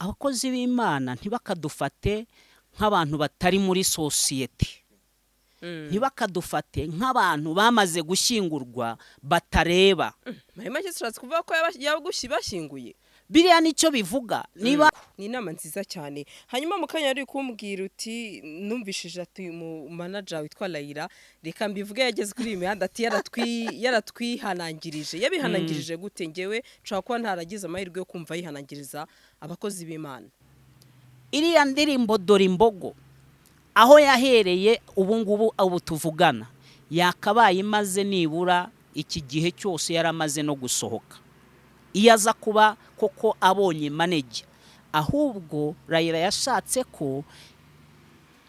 abakozi b'Imana ntibakadufate nk'abantu batari muri society, ntibakadufate nk'abantu bamaze gushyingurwa batareba. Muri make turashatse kuvuga ko bashyinguye. Biriya nicyo bivuga. Niba ni inama nziza cyane. Hanyuma mu kanya ari kumbwira uti numvishije ati mu manager witwa Layira, reka mbivuge yageze kuri imihanda ati yaratwihanangirije. Yabihanangirije gute? Ngewe nshaka kuba ntaragize amahirwe yo kumva yihanangiriza abakozi b'Imana. iriya ndirimbo Dore IMBOGO aho yahereye ubu tuvugana yakabaye imaze nibura iki gihe cyose yaramaze no gusohoka. Iyo aza kuba koko abonye manager, ahubwo Layira yashatse ko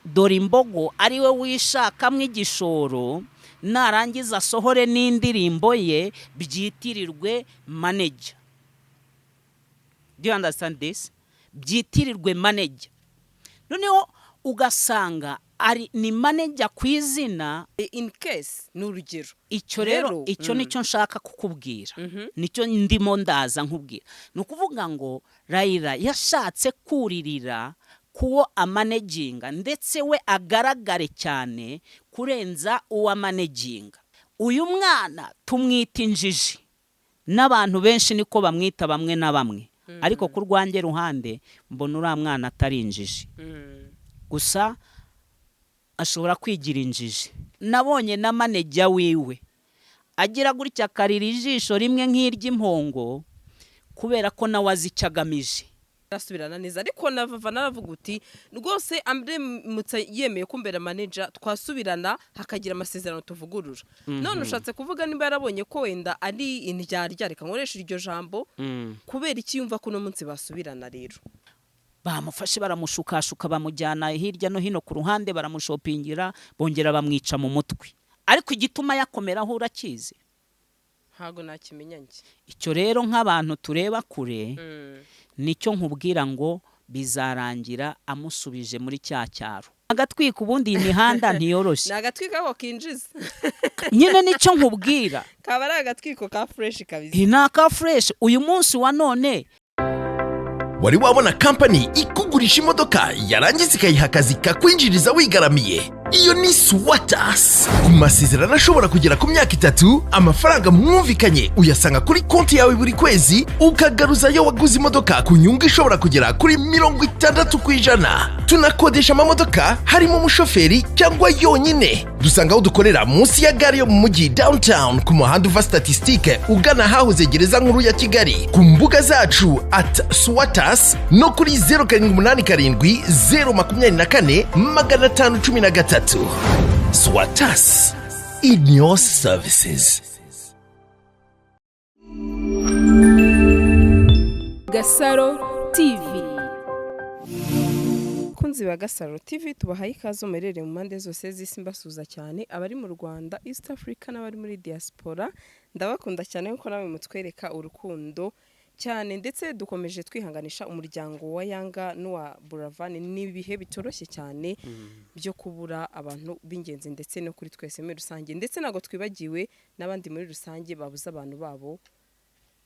Dore IMBOGO ari we wishakamo igishoro, narangiza asohore n'indirimbo ye byitirirwe manager. Do you understand this? Byitirirwe manager. Noneho ugasanga ni manager kwizina in case n'urugero. Icyo rero icyo nicyo nshaka kukubwira. Nicyo ndimo ndaza nkubwira. Nukuvuga ngo Layira yashatse kuririra kuwo amanaginga ndetse we agaragare cyane kurenza uwa managinga. Uyu mwana tumwita injiji, n'abantu benshi niko bamwita bamwe na bamwe. Ariko ku rwanjye ruhande mbona uriya mwana atari injiji, gusa ashobora kwigira injiji. Nabonye na manager wiwe agira gutya akarira ijisho rimwe nk'iry'impongo kubera ko nawe azicyagamije. Asubirana neza ariko nava naravuga uti rwose ambre mutse yemeye kumbera manager twasubirana hakagira amasezerano tuvugurura. None ushatse kuvuga nimba yarabonye ko wenda ari indyarya, reka nkoresha iryo jambo, kubera iki yumva ko no munsi basubirana rero. Bamufashe baramushukashuka bamujyana hirya no hino ku ruhande baramushopingira bongera bamwica mu mutwe. Ariko igituma yakomeraho urakizi? Ntago nakimenya nge. Icyo rero nk'abantu tureba kure nicyo nkubwira ngo bizarangira amusubije muri cya cyaro. Agatwika ubundi imihanda ntiyoroshye. Nagatwika ko kinjiza. Nyine nicyo nkubwira. Kaba ari agatwiko ka fresh kabisa. Ni ka fresh uyu munsi wa none. Wari wabona company ikugurisha imodoka yarangiza ikayiha akazi kakwinjiriza wigaramiye? Iyo ni Swatas. Ku masezerano ashobora kugera ku myaka 3, amafaranga mwumvikanye uyasanga kuri konti yawe buri kwezi, ukagaruza yo waguze imodoka ku nyungu ishobora kugera kuri 60%. Tunakodesha amamodoka harimo umushoferi cyangwa yonyine. Dusanga aho dukorera munsi ya gare yo mu mujyi downtown ku muhanda uva Statistique ugana hahoze gereza nkuru ya Kigali. Ku mbuga zacu @Swatas no kuri 0787 024 513. Swatas, in your services. GASARO TV. Kunzi ba GASARO TV tubahaye ikaze merere mu mande zose z'isi mbasuza cyane abari mu Rwanda, East Africa n'abari muri diaspora. Ndabakunda cyane kuko nawe mutwereka urukundo cyane, ndetse dukomeje twihanganisha umuryango wa Yanga n'uwa Buravani n'ibihe bitoroshye cyane byo kubura abantu b'ingenzi ndetse no kuri twese muri rusange, ndetse nago twibagiwe n'abandi muri rusange babuze abantu babo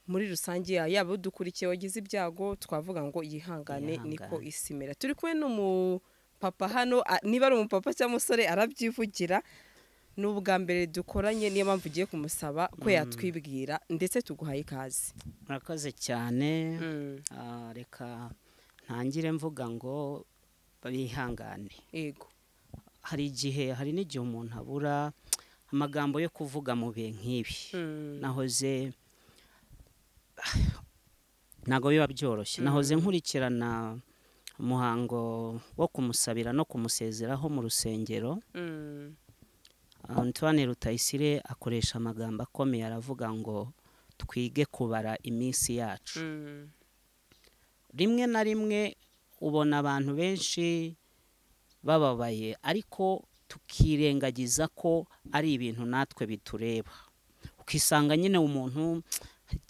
muri rusange, yabo dukurikiye wagize ibyago twavuga ngo yihangane niko isimera. Turi kumwe n'umupapa hano, niba ari umupapa cyangwa umusore arabyivugira. N'ubwa mbere dukoranye niyo mpamvu ugiye kumusaba ko yatwibwira, ndetse tuguhaye ikaze. Murakoze cyane. Reka ntangire mvuga ngo bihangane. Yego. Hari n'igihe umuntu abura amagambo yo kuvuga mu bihe nk'ibi. Nahoze ntago biba byoroshye. Nahoze nkurikirana umuhango wo kumusabira no kumusezeraho mu rusengero. Antoine Rutayisire akoresha amagambo akomeye aravuga ngo twige kubara iminsi yacu. Rimwe na rimwe ubona abantu benshi bababaye, ariko tukirengagiza ko ari ibintu natwe bitureba. Ukisanga nyine umuntu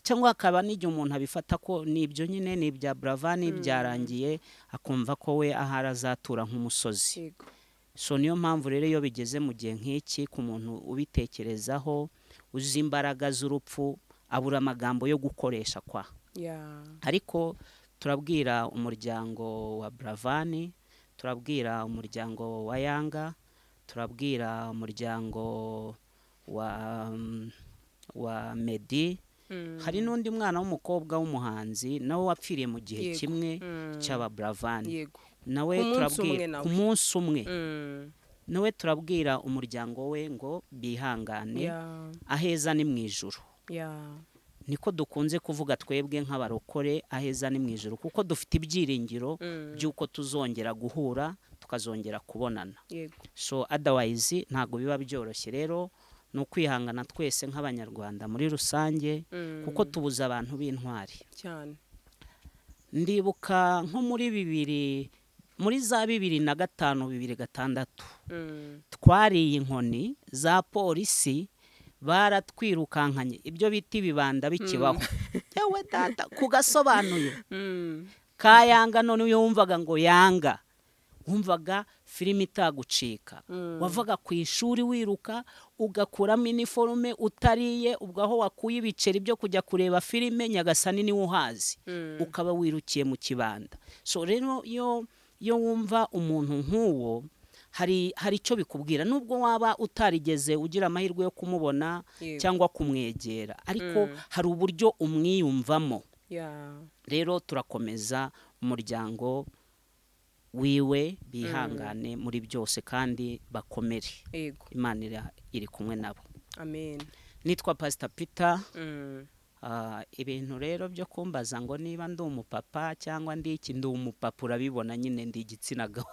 cyangwa akaba n'igihe umuntu abifata ko nibyo nyine ni ibya Buravani byarangiye, akumva ko we ahara azatura nk'umusozi. So niyo mpamvu rero iyo bigeze mu gihe nk'iki ku muntu ubitekerezaho uzi imbaraga z'urupfu abura amagambo yo gukoresha kwa. Ariko turabwira umuryango wa Bravani, turabwira umuryango wa Yanga, turabwira umuryango wa Medi. Hari n'undi mwana w'umukobwa w'umuhanzi nawe wapfiriye mu gihe kimwe cy'aba Bravani, nawe turabwira ku munsi umwe, nawe turabwira umuryango we ngo bihangane, aheza ni mu ijuru. Niko dukunze kuvuga twebwe nk'abarokore, aheza ni mu ijuru, kuko dufite ibyiringiro by'uko tuzongera guhura, tukazongera kubonana. So otherwise ntago biba byoroshye. Rero ni ukwihangana twese nk'abanyarwanda muri rusange, kuko tubuze abantu b'intwari cyane. Ndibuka nko muri za 2005 2006 twariye inkoni za polisi, baratwirukankanye, ibyo biti bibanda bikibaho. Yewe data kugasobanuye ka Yanga, none uyo wumvaga ngo Yanga, wumvaga filime itagucika, wavaga ku ishuri wiruka ugakuramo iniforume utariye, ubwo aho wakuye ibiceri byo kujya kureba filime Nyagasani niwe uhazi, ukaba wirukiye mu kibanda. So rero yo wumva umuntu nk'uwo, hari icyo bikubwira, nubwo waba utarigeze ugira amahirwe yo kumubona cyangwa kumwegera, ariko hari uburyo umwiyumvamo. Rero turakomeza umuryango wiwe, bihangane muri byose kandi bakomere, Imana iri kumwe nabo. Amen. Nitwa Pastor Peter. Ibintu rero byo kumbaza ngo niba ndi umupapa cyangwa ndi iki, ndi umupapa, urabibona nyine ndi igitsina gabo.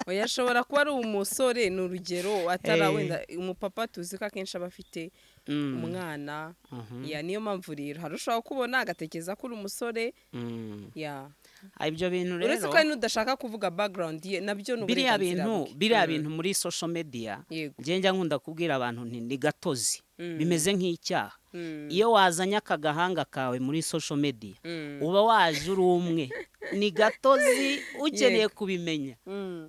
Oya, ashobora kuba ari umusore, ni urugero, atara wenda umupapa tuzi ko akenshi aba afite umwana. Niyo mpamvu rero hari ushobora kubona agatekereza ko uri umusore. Ibyo bintu rero uretse ko n'udashaka kuvuga background ye, nabyo biriya bintu muri social media njya nkunda kubwira abantu nti ni gatozi, bimeze nk'icyaha. Iyo wazanye akagahanga kawe muri social media, uba waje uri umwe, ni gatozi. Ukeneye kubimenya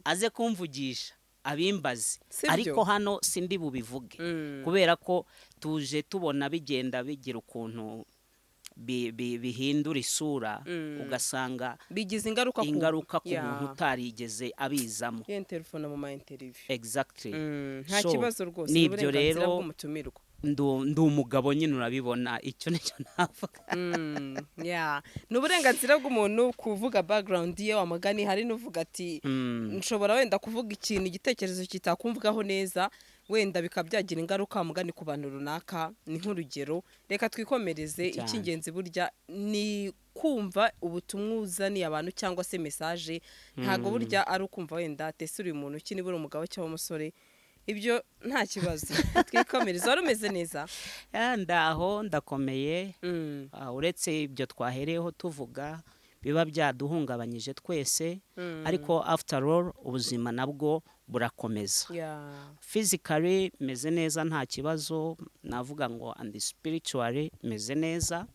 aze kumvugisha abimbaze, ariko hano sindi bubivuge, kubera ko tuje tubona bigenda bigira ukuntu bihindura isura, ugasanga bigize ingaruka ku muntu utarigeze abizamo. Telefone mu ma interview. Exactly. Nta kibazo rwose, nibyo rero bw'umutumirwa. Ndi umugabo nyine, urabibona, icyo nicyo navuga. Ni uburenganzira bw'umuntu kuvuga background ye. Wamagani hari n'uvuga ati nshobora wenda kuvuga ikintu, igitekerezo kitakumvugaho neza, wenda bikabyagira ingaruka mugani ku bantu runaka. Ni nk'urugero, reka twikomereze. Icy'ingenzi burya ni kumva ubutumwa uzaniye abantu cyangwa se message. Ntago burya ari ukumva wenda tesura uyu muntu kinibura umugabo cyangwa umusore, ibyo nta kibazo. Twikomereze. Wari umeze neza? Ndaho ndakomeye. Uretse ibyo twahereyeho tuvuga biba byaduhungabanyije twese, ariko after all ubuzima nabwo burakomeza. Physically meze neza, nta kibazo, navuga ngo and spiritually meze neza.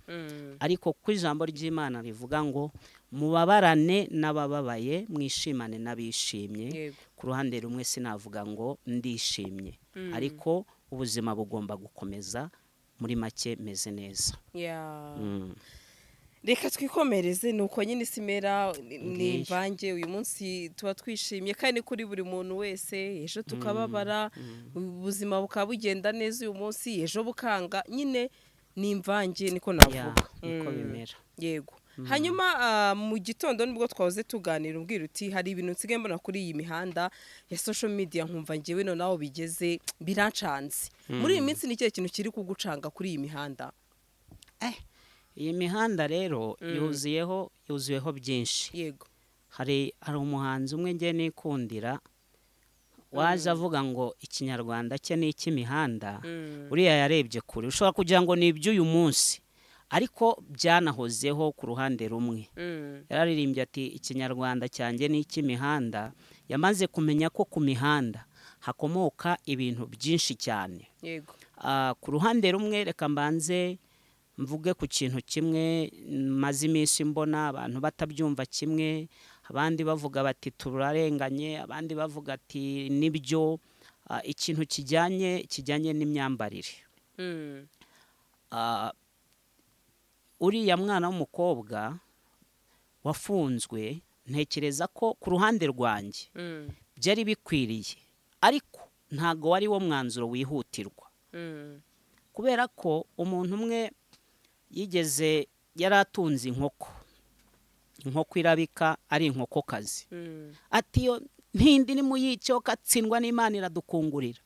Ariko ku ijambo ry'Imana rivuga ngo mubabarane n'abababaye, mwishimane n'abishimye. Ku ruhande rumwe sinavuga ngo ndishimye, ariko ubuzima bugomba gukomeza. Muri make meze neza. Reka twikomereze. Nuko nyine simera ni imvange. Uyu munsi tuba twishimye kandi kuri buri muntu wese, ejo tukababara, ubuzima bukaba bugenda neza uyu munsi, ejo bukanga. Nyine ni imvange, niko navuga. Niko bimera. Yego. Hanyuma mu gitondo nibwo twahoze tuganira, umbwira uti hari ibintu nsigaye mbona kuri iyi mihanda ya social media nkumva ngewe no naho bigeze birancanze. Muri iyi minsi ni ikihe kintu kiri kugucanga kuri iyi mihanda? Iyi mihanda rero yuzuyeho byinshi. Yego. Hari umuhanzi umwe ngiye nikundira, waje avuga ngo ikinyarwanda cye ni icy'imihanda. Uriya yarebye kure, ushobora kugira ngo ni iby'uyu munsi, ariko byanahozeho ku ruhande rumwe. Yararirimbye ati ikinyarwanda cyanjye ni icy'imihanda. Yamaze kumenya ko ku mihanda hakomoka ibintu byinshi cyane. Yego. Ku ruhande rumwe reka mbanze mvuge ku kintu kimwe maze iminsi mbona abantu batabyumva kimwe, abandi bavuga bati turarenganye, abandi bavuga ati nibyo, ikintu kijyanye n'imyambarire. Uriya mwana w'umukobwa wafunzwe ntekereza ko ku ruhande rwanjye byari bikwiriye, ariko ntago wari wo mwanzuro wihutirwa, kubera ko umuntu umwe yigeze yaratunze inkoko irabika ari inkokokazi, ati yo ntindi ni muyice katsindwa n'Imana iradukungurira.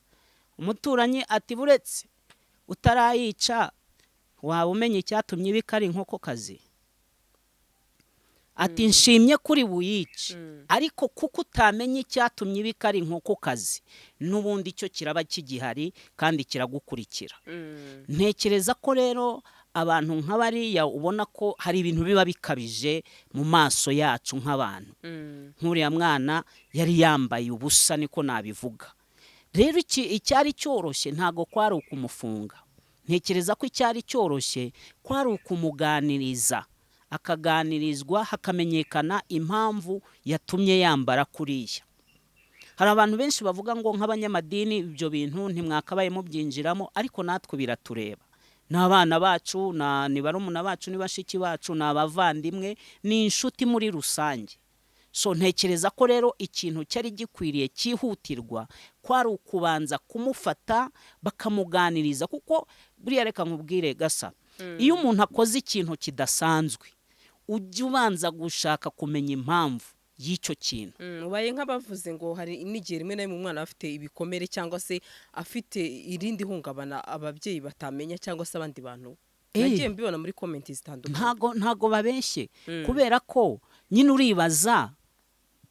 Umuturanyi ati buretse utarayica waba umenye icyatumye ibika ari inkokokazi. Ati nshimye kuri buyice, ariko kuko utamenye icyatumye ibika ari inkokokazi n'ubundi cyo kiraba kigihari kandi kiragukurikira. Ntekereza ko rero abantu nk'abariya ubona ko hari ibintu biba bikabije mu maso yacu nk'abantu. Nk'uriya mwana yari yambaye ubusa, niko nabivuga. Rero icyari cyoroshye ntago kwari ukumufunga. Ntekereza ko icyari cyoroshye kwari ukumuganiriza, akaganirizwa hakamenyekana impamvu yatumye yambara kuriya. Hari abantu benshi bavuga ngo nk'abanyamadini ibyo bintu ntimwakabaye mubyinjiramo, ariko natwe biratureba. N'abana bacu, ni barumuna bacu, ni bashiki bacu, n'abavandimwe, ni inshuti muri rusange. So ntekereza ko rero ikintu cyari gikwiriye cyihutirwa kwari ukubanza kumufata bakamuganiriza, kuko buriya reka nkubwire Gasa, iyo umuntu akoze ikintu kidasanzwe ujye ubanza gushaka kumenya impamvu y'icyo kintu. Ubaye nk'abavuze ngo hari n'igihe rimwe na rimwe umwana afite ibikomere cyangwa se afite irindi hungabana ababyeyi batamenya cyangwa se abandi bantu. Nagiye mbibona muri comment zitandukanye. Ntago babeshye, kubera ko nyine uribaza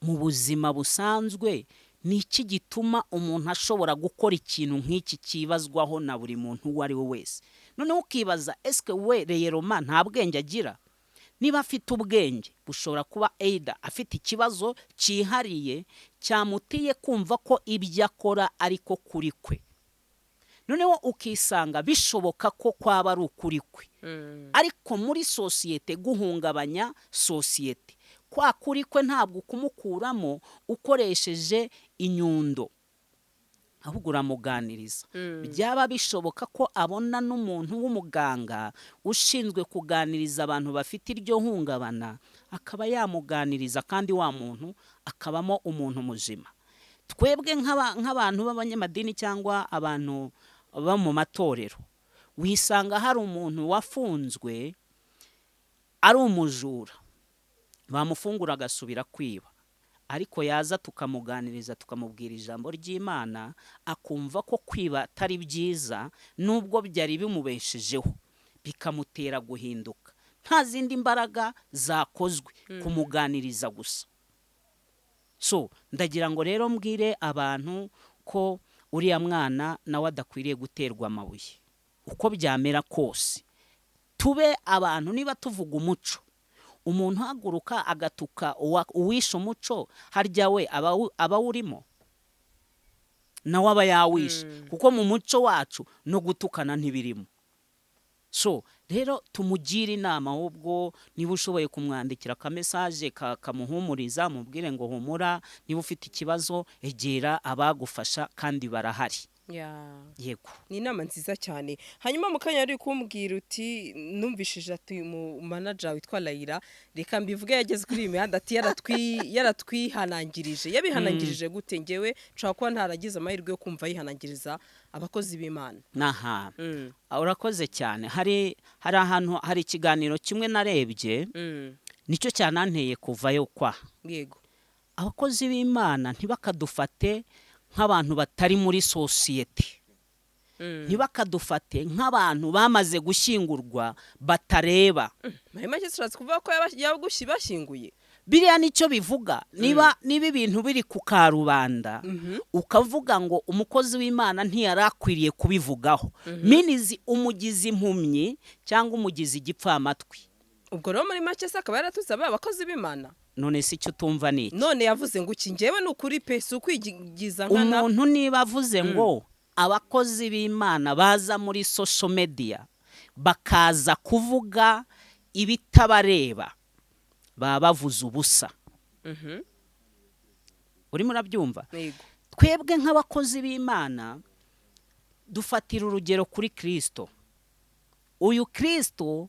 mu buzima busanzwe ni iki gituma umuntu ashobora gukora ikintu nk'iki kibazwaho na buri muntu uwo ari we wese. Noneho ukibaza eske we reyeroma nta bwenge agira? Niba afite ubwenge bushobora kuba either afite ikibazo cyihariye cyamutiye kumva ko ibyo akora ariko kuri kwe. Noneho ukisanga bishoboka ko kwaba ari ukuri kwe, ariko muri sosiyete guhungabanya sosiyete. Kwa kuri kwe ntabwo kumukuramo ukoresheje inyundo, ahubwo uramuganiriza. Byaba bishoboka ko abona n'umuntu w'umuganga ushinzwe kuganiriza abantu bafite iryo hungabana, akaba yamuganiriza kandi wa muntu akabamo umuntu muzima. Twebwe nk'abantu b'abanyamadini cyangwa abantu ba mu matorero, wisanga hari umuntu wafunzwe ari umujura, bamufungura agasubira kwiba, ariko yaza tukamuganiriza tukamubwira ijambo ry'Imana, akumva ko kwiba atari byiza nubwo byari bimubeshejeho, bikamutera guhinduka. Nta zindi mbaraga zakozwe, kumuganiriza gusa. So ndagira ngo rero mbwire abantu ko uriya mwana nawe adakwiriye guterwa amabuye uko byamera kose. Tube abantu, niba tuvuga umuco, umuntu haguruka agatuka uwisha umuco, harya we aba urimo nawe aba yawisha, kuko mu muco wacu no gutukana ntibirimo. So rero tumugira inama, ahubwo niba ushoboye kumwandikira ka message kamuhumuriza, mubwire ngo humura, niba ufite ikibazo egera abagufasha kandi barahari. Yego, ni inama nziza cyane. Hanyuma mu kanya ari kumbwira uti numvishije ati mu manager witwa Layira, reka mbivuge yageze kuri iyi mihanda ati yaratwihanangirije. Yabihanangirije gute? Ngewe nshaka kuba ntaragize amahirwe yo kumva yihanangiriza abakozi b'Imana. Naha urakoze cyane. Hari ahantu, hari ikiganiro kimwe narebye, nicyo cyananteye kuvayo kwa. Yego, abakozi b'Imana ntibakadufate nk'abantu batari muri sosiyete, ntibakadufate nk'abantu bamaze gushyingurwa batareba. Muri make turatse kuvuga ko bashyinguye. Biriya nicyo bivuga. Niba ibintu biri ku karubanda, ukavuga ngo umukozi w'Imana ntiyarakwiriye kubivugaho, minizi umugizi impumyi cyangwa umugizi igipfamatwi. Ubwo rero muri make se akaba yaratuze abakozi b'Imana. None si cyo tumva niki? None yavuze ngo iki ngewe n'ukuri pe si ukwigiza nkana. Umuntu niba avuze ngo abakozi b'Imana baza muri social media bakaza kuvuga ibitabareba, baba bavuze ubusa. Urimo urabyumva? Twebwe nk'abakozi b'Imana dufatira urugero kuri Kristo. uyu Kristo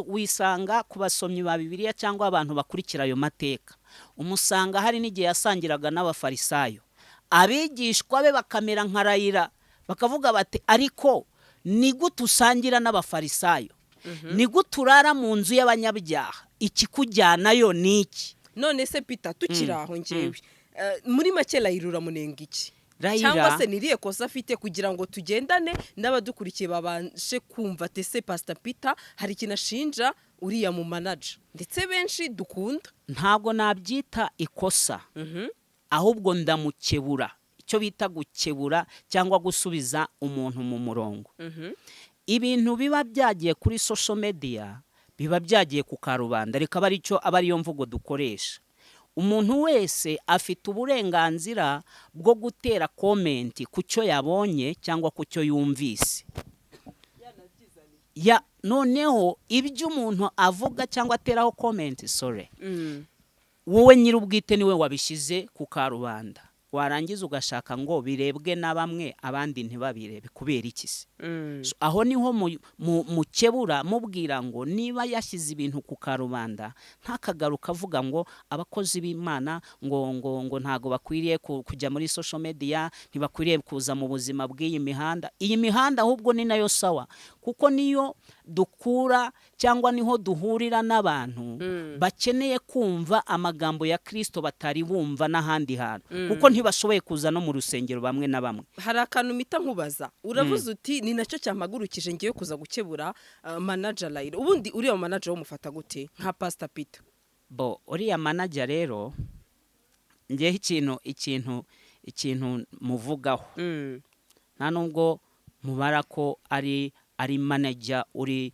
wisanga ku basomyi ba Bibiliya cyangwa abantu bakurikira ayo mateka, umusanga hari n'igihe yasangiraga n'abafarisayo, abigishwa be bakamera nka Rayira, bakavuga bati ariko ni gute usangira n'abafarisayo, ni gute urara mu nzu y'abanyabyaha, ikikujyanayo ni iki? None se Peter tukiri aho njyewe muri make Rayira uramunenga iki? Rayira cyangwa se niriye kosa afite kugira ngo tugendane n'abadukurikiye babashe kumva tese Pastor Peter hari ikintu ashinja uriya mu manager ndetse benshi dukunda? Ntabwo nabyita ikosa, ahubwo ndamukebura, icyo bita gukebura cyangwa gusubiza umuntu mu murongo. Ibintu biba byagiye kuri social media biba byagiye ku karubanda, reka aba ariyo mvugo dukoresha. Umuntu wese afite uburenganzira bwo gutera komenti ku cyo yabonye cyangwa ku cyo yumvise. Noneho ibyo umuntu avuga cyangwa ateraho komenti, wowe nyir'ubwite niwe wabishyize ku karubanda, warangiza ugashaka ngo birebwe na bamwe abandi ntibabirebe, kubera iki se? Aho niho mukebura mubwira ngo niba yashyize ibintu ku karubanda ntakagaruka avuga ngo abakozi b'Imana ngo ntago bakwiriye kujya muri social media, ntibakwiriye kuza mu buzima bw'iyi mihanda. Iyi mihanda ahubwo ni nayo sawa, kuko niyo dukura cyangwa niho duhurira n'abantu bakeneye kumva amagambo ya Kristo batari bumva n'ahandi hantu, kuko ntibashoboye kuza no mu rusengero bamwe na bamwe. Hari akantu mita nkubaza, uravuze uti ni nacyo cyamagurukije ngiye kuza gukebura manager Rayira. Ubundi uriya manager wo mufata gute nka Pastor Peter? Uriya manager rero ngiye ikintu muvugaho, nta nubwo mubara ko ari manager uri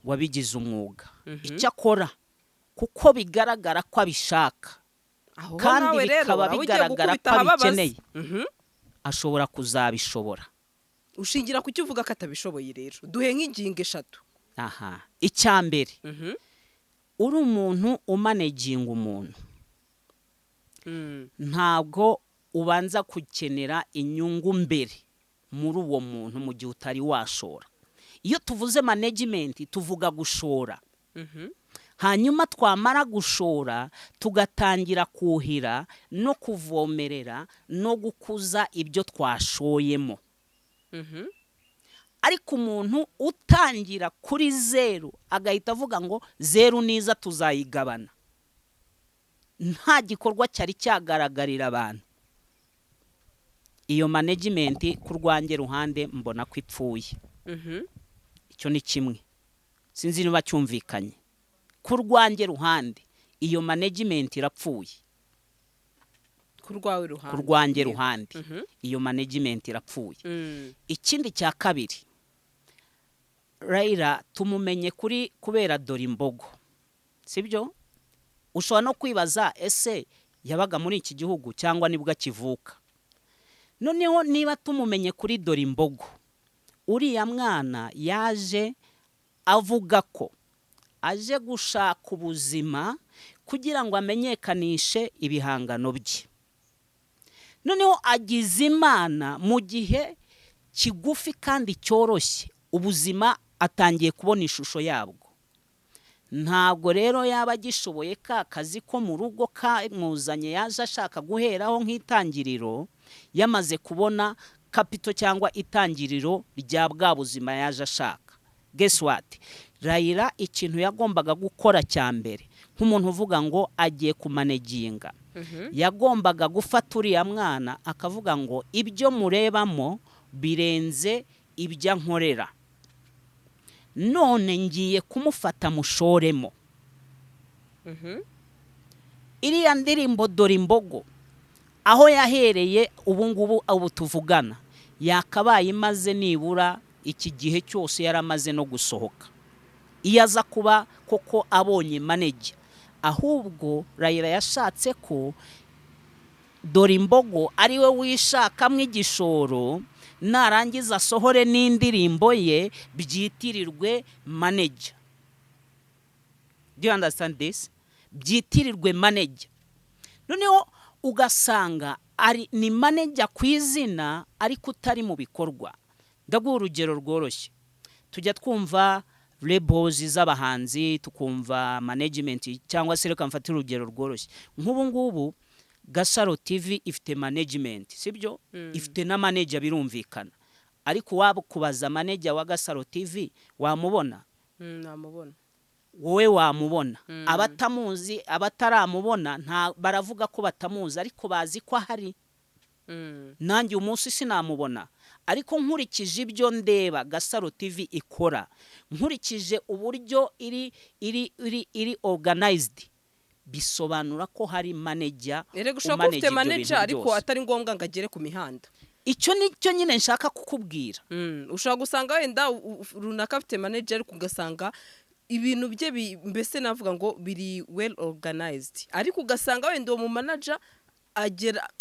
wabigize umwuga. Icyo akora kuko bigaragara ko abishaka kandi bikaba bigaragara ko abikeneye, ashobora kuzabishobora. Ushingira ku cyo uvuga ko atabishoboye rero? Duhe nk'ingingo 3. Icya mbere, uri umuntu umaneginga umuntu, ntabwo ubanza gukenera inyungu mbere muri uwo muntu mu gihe utari washora. Iyo tuvuze management tuvuga gushora, hanyuma twamara gushora tugatangira kuhira no kuvomerera no gukuza ibyo twashoyemo. Ariko umuntu utangira kuri 0 agahita avuga ngo 0 niza tuzayigabana, nta gikorwa cyari cyagaragarira abantu, iyo management ku rwange ruhande mbona ko ipfuye. Icyo ni kimwe, sinzi niba cyumvikanye. Ku rwange ruhande iyo management irapfuye. Ku rwange ruhande iyo management irapfuye. Ikindi cya kabiri, Rayira tumumenye kubera Dore IMBOGO, sibyo? Ushobora no kwibaza ese yabaga muri iki gihugu cyangwa nibwo akivuka. Noneho niba tumumenye kuri Dore IMBOGO, uriya mwana yaje avuga ko aje gushaka ubuzima kugira ngo amenyekanishe ibihangano bye. Noneho agize Imana mu gihe kigufi kandi cyoroshye, ubuzima atangiye kubona ishusho yabwo. Ntabwo rero yaba agishoboye ka kazi ko mu rugo kamuzanye yaje ashaka guheraho nk'itangiriro, yamaze kubona kapito cyangwa itangiriro rya bwa buzima yaje ashaka. Guess what? Rayira ikintu yagombaga gukora cya mbere nk'umuntu uvuga ngo agiye kumaneginga, yagombaga gufata uriya mwana akavuga ngo ibyo murebamo birenze ibyo nkorera, none ngiye kumufata mushoremo. Iriya ndirimbo Dore IMBOGO aho yahereye ubu tuvugana yakabaye imaze nibura iki gihe cyose yaramaze no gusohoka, iyo aza kuba koko abonye manager. Ahubwo Rayira yashatse ko Dore IMBOGO ari we wishakamo igishoro, narangiza asohore n'indirimbo ye byitirirwe manager. Do you understand this? Byitirirwe manager. Noneho ugasanga ni manager ku izina ariko utari mu bikorwa. Ndaguha urugero rworoshye. tujya twumva labels z'abahanzi tukumva management cyangwa se reka mfatire urugero rworoshye nk'ubu ngubu GASARO TV ifite management sibyo ifite na manager birumvikana ariko waba kubaza manager wa GASARO TV wamubona namubona wowe wamubona abatamuzi abataramubona nta baravuga ko batamuzi ariko bazi ko ahari nanjye umunsi sinamubona ariko nkurikije ibyo ndeba GASARO TV ikora nkurikije uburyo iri organized bisobanura ko hari manager ere gushaka ufite manager ariko atari ngombwa ngo agere ku mihanda icyo nicyo nyine nshaka kukubwira ushaka gusanga wenda runaka afite manager ariko ugasanga ibintu bye mbese navuga ngo biri well organized ariko ugasanga wenda uwo mu manager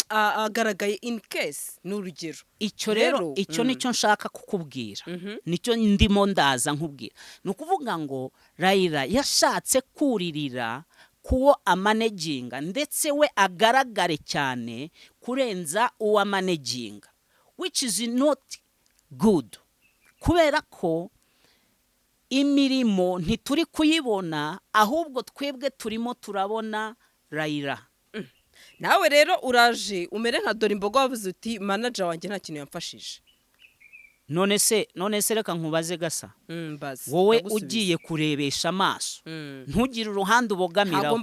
agaragaye in case n'urugero icyo rero icyo nicyo nshaka kukubwira nicyo ndimo ndaza nkubwira nukuvuga ngo Raila yashatse kuririra kuwo amanaginga ndetse we agaragare cyane kurenza uwa managinga which is not good kubera ko imirimo ntituri kuyibona ahubwo twebwe turimo turabona Raila nawe rero uraje umere nka Dore IMBOGO wavuze uti manager wanjye nta kintu yamfashije none se reka nkubaze gasa wowe ugiye kurebesha amaso ntugire uruhande ubogamiraho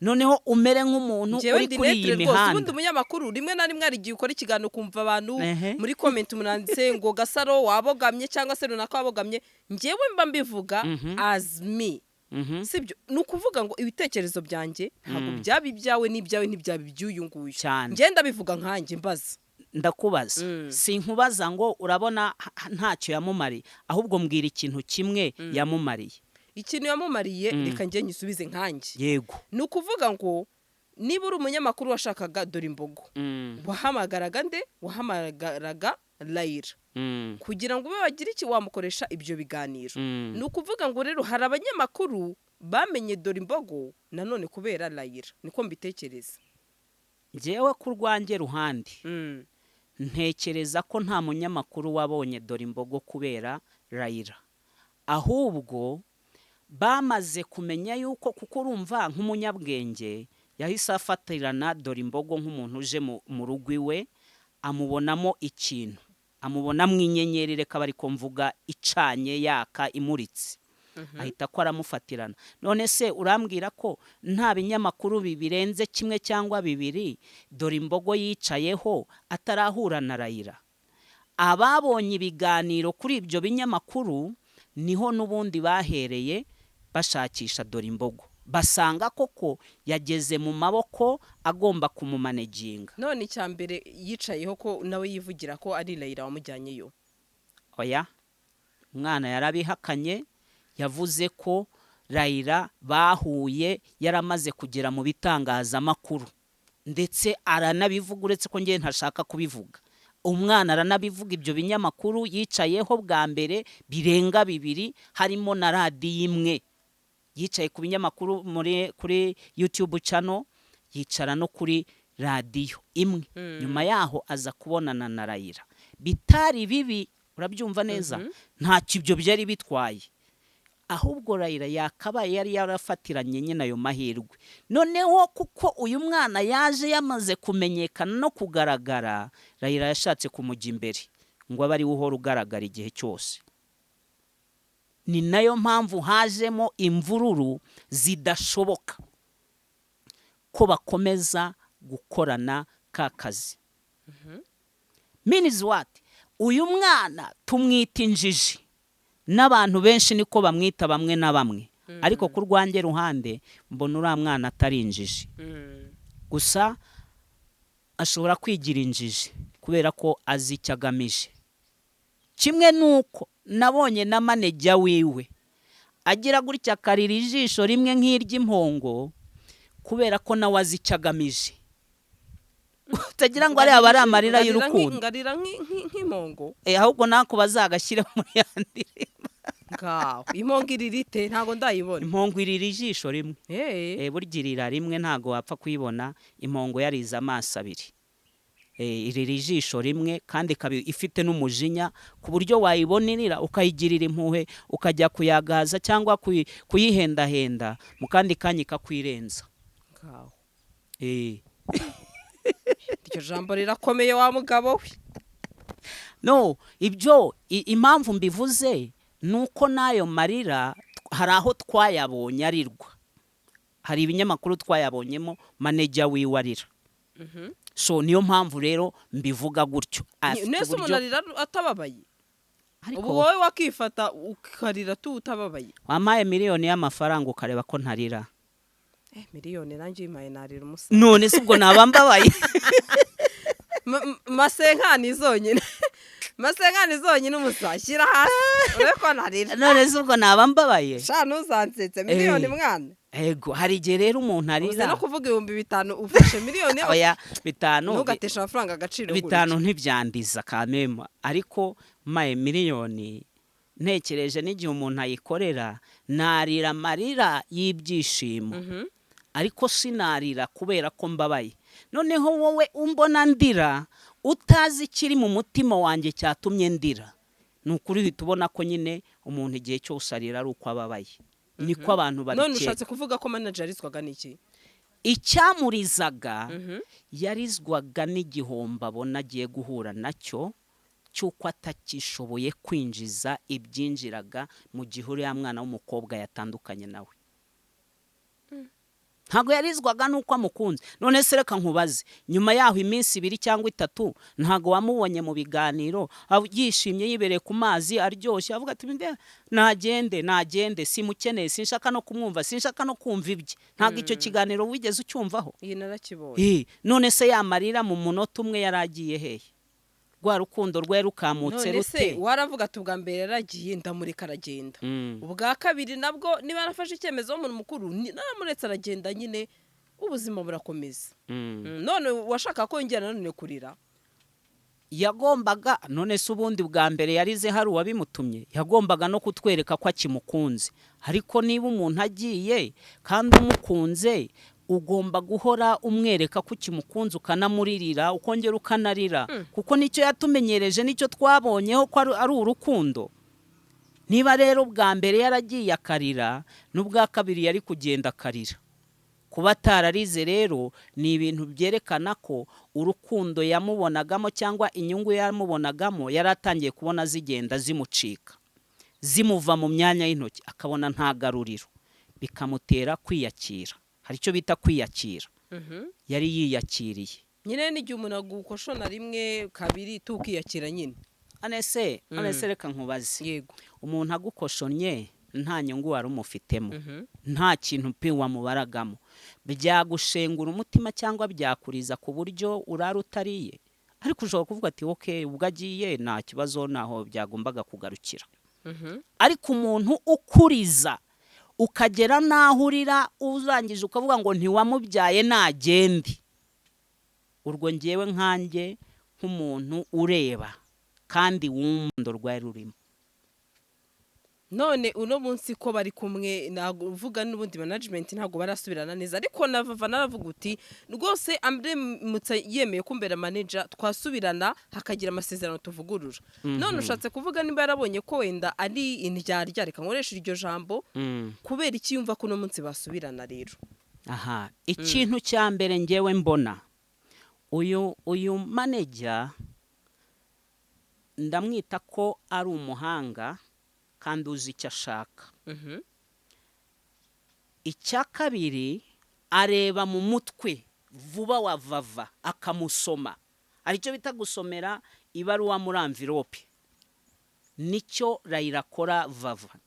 noneho umere nk'umuntu uri kuri iyi mihanda ubundi umunyamakuru rimwe na rimwe ari giye ukora ikiganiro kumva abantu muri comment munanditse ngo GASARO wabogamye cyangwa se runaka wabogamye ngewe mba mbivuga as me sibyo nukuvuga ngo ibitekerezo byanjye ntabwo byabi byawe n'ibyawe ntibyabi byuyu nguyu ngenda bivuga nkanjye mbaza ndakubaza sinkubaza ngo urabona ntacyo yamumariye ahubwo mbwira ikintu kimwe yamumariye ikintu yamumariye reka njye nyisubize nkanjye yego nukuvuga ngo niba uri umunyamakuru washakaga Dore IMBOGO wahamagaraga nde wahamagaraga Raila kugira ngo ube wagira iki wamukoresha ibyo biganiro nukuvuga ngo rero hari abanyamakuru bamenye Dore IMBOGO nanone kubera Raila niko mbitekereza jewe ku rwanjye ruhande ntekereza ko nta munyamakuru wabonye Dore IMBOGO kubera Raila ahubwo bamaze kumenya yuko kuko urumva nk'umunyabwenge yahise afatirana Dore IMBOGO nk'umuntu uje mu rugo iwe amubonamo ikintu amubonamo inyenyeri reka bari ko mvuga icanye yaka imuritse ahita ko aramufatirana none se urambwira ko nta binyamakuru bibirenze kimwe cyangwa bibiri Dore IMBOGO yicayeho atarahura na Raila ababonye ibiganiro kuri ibyo binyamakuru niho nubundi bahereye bashakisha Dore IMBOGO basanga koko yageze mu maboko agomba kumumanaginga none icyambere yicayeho ko nawe yivugira ko ari Raila wamujyanyeyo oya umwana yarabihakanye yavuze ko Raila bahuye yaramaze kugera mu bitangazamakuru ndetse aranabivuga uretse ko ngiye ntashaka kubivuga umwana aranabivuga ibyo binyamakuru yicayeho bwa mbere birenga bibiri harimo na radiyo imwe yicaye ku binyamakuru kuri YouTube channel yicara no kuri radiyo imwe nyuma yaho aza kubonana na Raila bitari bibi urabyumva neza ntacyo ibyo byari bitwaye ahubwo Raila yakabaye yari yarafatiranye nyine ayo mahirwe noneho kuko uyu mwana yaje yamaze kumenyekana no kugaragara Raila yashatse kumujya imbere ngo abe ari uhora ugaragara igihe cyose ni nayo mpamvu hajemo imvururu zidashoboka ko bakomeza gukorana kakazi means what uyu mwana tumwita injiji n'abantu benshi niko bamwita bamwe na bamwe ariko ku rwanjye ruhande mbona uriya mwana atari injiji gusa ashobora kwigira injiji kubera ko azi icyo agamije kimwe nuko nabonye na manager wiwe agira gutya akarira ijisho rimwe nk'iry'impongo kubera ko nawe azi icyo agamije utagira ngo ari amarira y'urukundo ngarira nk'impongo ahubwo nako bazagashyira muri yandi ngaho impongo iririte ntago ndayibona impongo irira ijisho rimwe burya irira rimwe ntago wapfa kuyibona impongo yariza amaso abiri irira ijisho rimwe kandi ikaba ifite n'umujinya ku buryo wayibonera ukayigirira impuhwe ukajya kuyagaza cyangwa kuyihendahenda mu kandi kanya ikakwirenza. ngaho iryo jambo rirakomeye wa mugabo we. No, ibyo impamvu mbivuze nuko nayo marira hari aho twayabonye arirwa, hari ibinyamakuru twayabonyemo maneja wiwarira. So niyo mpamvu rero mbivuga gutyo. Nese umuntu arira atababaye, ubu wowe wakifata ukarira tu utababaye. Wamaye miliyoni y'amafaranga ukareba ko ntarira. Miliyoni nanjye imaye narira umusa. None se ubwo nabambabaye. Masenkani zonyine masenkani zonyine umusashyira hasi ureko narira. None se ubwo nabambabaye. Sha nuzansetse miliyoni mwana. Ego hari igihe rero umuntu arira. Uze no kuvuga 5,000 ufashe miliyoni. Oya 5 ntugatesha amafaranga agaciro. 5 ntibyandiza kamema, ariko maye miliyoni ntekereje n'igihe umuntu ayikorera narira marira y'ibyishimo. Ariko sinarira kubera ko mbabaye. Noneho wowe umbona ndira utazi ikiri mu mutima wanjye cyatumye ndira, nukuri uhita ubona ko nyine umuntu igihe cyose arira ari uko ababaye. Niko abantu babikeka. None ushatse kuvuga ko manager yarizwaga n'iki? Icyamurizaga yarizwaga n'igihombo abona agiye guhura nacyo cyuko atakishoboye kwinjiza ibyinjiraga mu gihe uriya mwana w'umukobwa yatandukanye nawe. Ntago yarizwaga nuko amukunze. None se reka nkubaze, nyuma yaho iminsi 2 cyangwa 3 ntago wamubonye mu biganiro yishimye yibereye ku mazi aryoshye avuga ati nagende simukeneye, sinshaka no kumwumva, sinshaka no kumva ibye. Ntago icyo kiganiro wigeze ucyumvaho. Iyi narakibonye. None se yamarira mu munota umwe yaragiye hehe? Rwa rukundo rwe rukamutse rute? None se waravuga ati ubwa mbere yaragiye ndamureka aragenda. Ubwa kabiri nabwo niba arafashe icyemezo umuntu mukuru naramuretse aragenda nyine ubuzima burakomeza. None washaka ko yongera none kurira? Yagombaga, none se ubundi bwa mbere yarize hari uwabimutumye, yagombaga no kutwereka ko akimukunze. Ariko niba umuntu agiye kandi umukunze ugomba guhora umwereka ko ukimukunze ukanamuririra ukongera ukanarira, kuko nicyo yatumenyereje, nicyo twabonyeho ko ari urukundo. Niba rero bwa mbere yaragiye akarira n'ubwa kabiri yari kugenda akarira, kuba atararize rero ni ibintu byerekana ko urukundo yamubonagamo cyangwa inyungu yamubonagamo yaratangiye kubona zigenda zimucika, zimuva mu myanya y'intoki, akabona nta garuriro, bikamutera kwiyakira. Hari icyo bita kwiyakira. Yari yiyakiriye nyine n'igihe umuntu agukoshona rimwe kabiri tukiyakira nyine. Anese reka nkubaze. Yego. Umuntu agukoshonye nta nyungu wari umufitemo, nta kintu pe wamubaragamo, byagushengura umutima cyangwa byakuriza ku buryo urara utariye. Ariko ushobora kuvuga ati okay ubwo agiye nta kibazo naho byagombaga kugarukira. Ariko umuntu ukuriza ukagera naho urira uzangije ukavuga ngo ntiwamubyaye nagende, urwo ngewe nkanjye nk'umuntu ureba kandi wumva rwari rurimo. None uno munsi ko bari kumwe navuga n'ubundi management ntago barasubirana neza, ariko nava naravuga uti rwose amremutse yemeye kumbera manager twasubirana hakagira amasezerano tuvugurura. None ushatse kuvuga niba yarabonye ko wenda ari indyarya, reka nkoresha iryo jambo, kubera iki yumva ko uno munsi basubirana rero? Aha, ikintu cya mbere ngewe mbona uyu manager ndamwita ko ari umuhanga kandi uzi icyo ashaka. Icya kabiri areba mu mutwe vuba wa vava akamusoma, aricyo bita gusomera ibaruwa muri envelope. Nicyo rayirakora vava.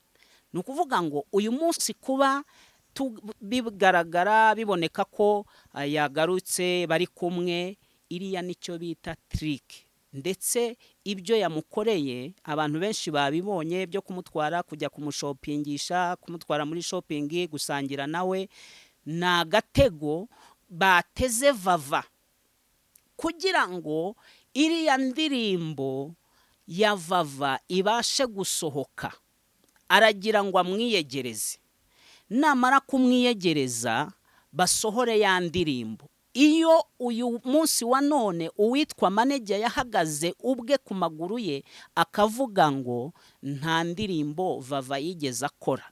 Nukuvuga ngo uyu munsi kuba bigaragara biboneka ko yagarutse bari kumwe, iriya nicyo bita trick. Ndetse ibyo yamukoreye abantu benshi babibonye byo kumutwara kujya kumushopingisha, kumutwara muri shopping, gusangira nawe, na gatego bateze vava kugira ngo iriya ndirimbo ya vava ibashe gusohoka. Aragira ngo amwiyegereze, namara kumwiyegereza basohore ya ndirimbo. iyo uyu munsi wa none uwitwa manager yahagaze ubwe ku maguru ye akavuga ngo nta ndirimbo Vava yigeze akora,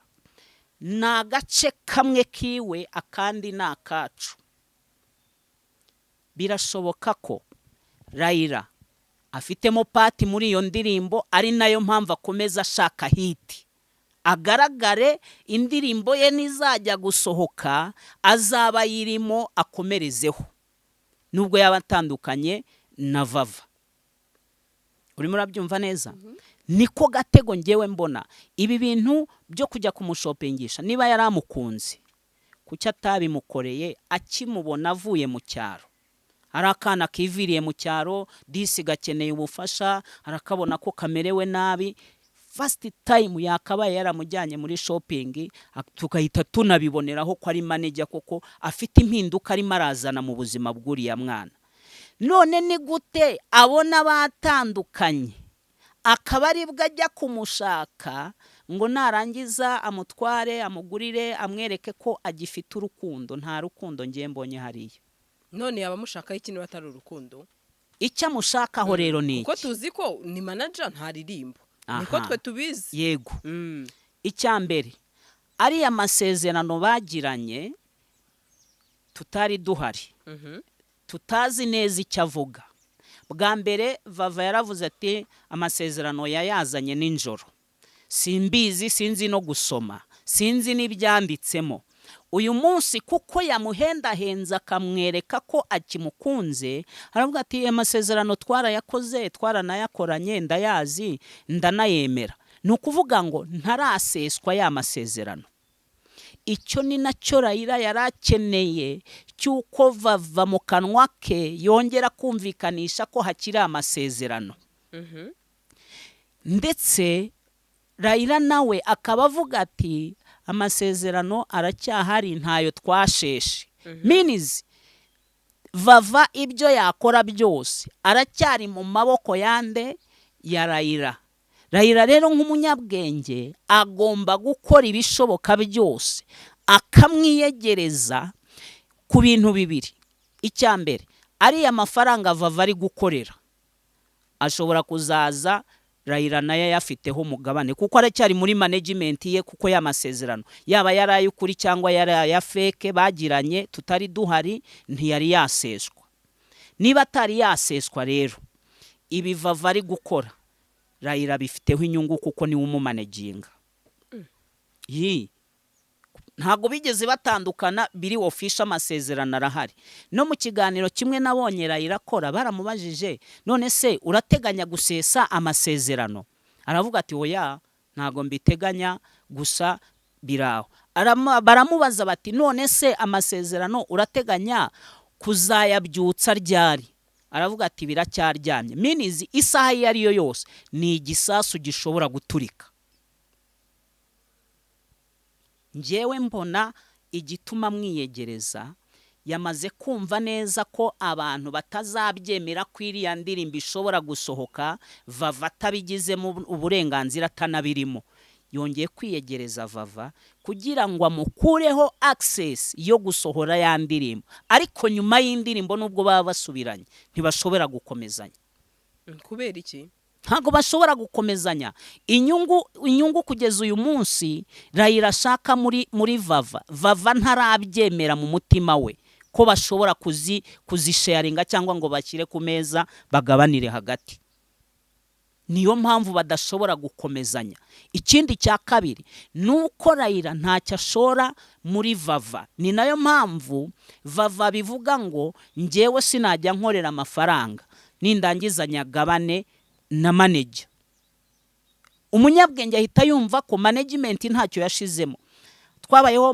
na gace kamwe kiwe akandi na kacu, birashoboka ko Raila afitemo pati muri iyo ndirimbo, ari nayo mpamvu akomeza ashaka hiti, agaragare indirimbo ye nizajya gusohoka azaba yirimo akomerezeho, nubwo yaba atandukanye na Vava. Urimo urabyumva neza? Niko gatego ngewe mbona ibi bintu byo kujya kumushopingisha. Niba yaramukunze kuki atabimukoreye akimubona avuye mu cyaro? Arakana kiviriye mu cyaro, disi gakeneye ubufasha, arakabona ko kamerewe nabi, first time yakabaye yaramujyanye muri shopping, tukahita tunabiboneraho ko ari manager koko afite impinduka arimo arazana mu buzima bw'uriya mwana. None ni gute abona batandukanye akaba aribwo ajya kumushaka ngo narangiza amutware amugurire amwereke ko agifite urukundo? Nta rukundo ngiye mbonye hariya. None yaba mushaka ikintu batari urukundo? Icyo amushakaho rero ni kuko tuzi ko ni manager ntaririmbo, niko twe tubizi. Yego. Icya mbere ari amasezerano bagiranye tutari duhari, tutazi neza icyo avuga. Bwa mbere Vava yaravuze ati amasezerano yayazanye ninjoro, simbizi, sinzi no gusoma, sinzi n'ibyanditsemo. Uyu munsi kuko yamuhendahenza akamwereka ko akimukunze, aravuga ati amasezerano twarayakoze, twaranayakoranye, ndayazi, ndanayemera. Ni ukuvuga ngo ntaraseswa ya masezerano. Icyo ni nacyo Raila yarakeneye, cyuko Vava mu kanwa ke yongera kumvikanisha ko hakiri amasezerano. Ndetse Raila nawe akaba avuga ati amasezerano aracyahari, ntayo twasheshe. Means Vava ibyo yakora byose aracyari mu maboko yande ya Raila. Raila rero nk'umunyabwenge agomba gukora ibishoboka byose akamwiyegereza ku bintu bibiri. Icya mbere ari amafaranga Vava ari gukorera ashobora kuzaza Raila naye yafiteho umugabane, kuko aracyari muri management ye, kuko y'amasezerano yaba yaraye ukuri cyangwa yaraye fake bagiranye tutari duhari ntiyari yaseswa. Niba atari yaseswa rero ibi Vava ari gukora Raila bifiteho inyungu kuko ni umumanaginga. Ntago bigeze batandukana, biri official amasezerano arahari. No mu kiganiro kimwe nabonye Raila akora baramubajije none se urateganya gusesa amasezerano? Aravuga ati oya, ntago mbiteganya, gusa biraho. Baramubaza bati none se amasezerano urateganya kuzayabyutsa ryari? Aravuga ati biracyaryamye. Means isaha yari yo yose ni igisasu gishobora guturika. Njewe mbona igituma mwiyegereza yamaze kumva neza ko abantu batazabyemera ko iriya ndirimbo ishobora gusohoka Vava atabigizemo uburenganzira atanabirimo. Yongeye kwiyegereza Vava kugira ngo amukureho access yo gusohora ya ndirimbo, ariko nyuma y'indirimbo nubwo baba basubiranye ntibashobora gukomezanya. Kubera iki? Ntago bashobora gukomezanya. Inyungu kugeza uyu munsi Raila ashaka muri Vava ntarabyemera mu mutima we ko bashobora kuzisharinga cyangwa ngo bashyire ku meza bagabanire hagati. Niyo mpamvu badashobora gukomezanya. Ikindi cya kabiri nuko Raila ntacyo ashora muri Vava. Ni nayo mpamvu Vava bivuga ngo ngewe sinajya nkorera amafaranga nindangizanya gabane na manager. Umunyabwenge ahita yumva ko management ntacyo yashizemo. Twabayeho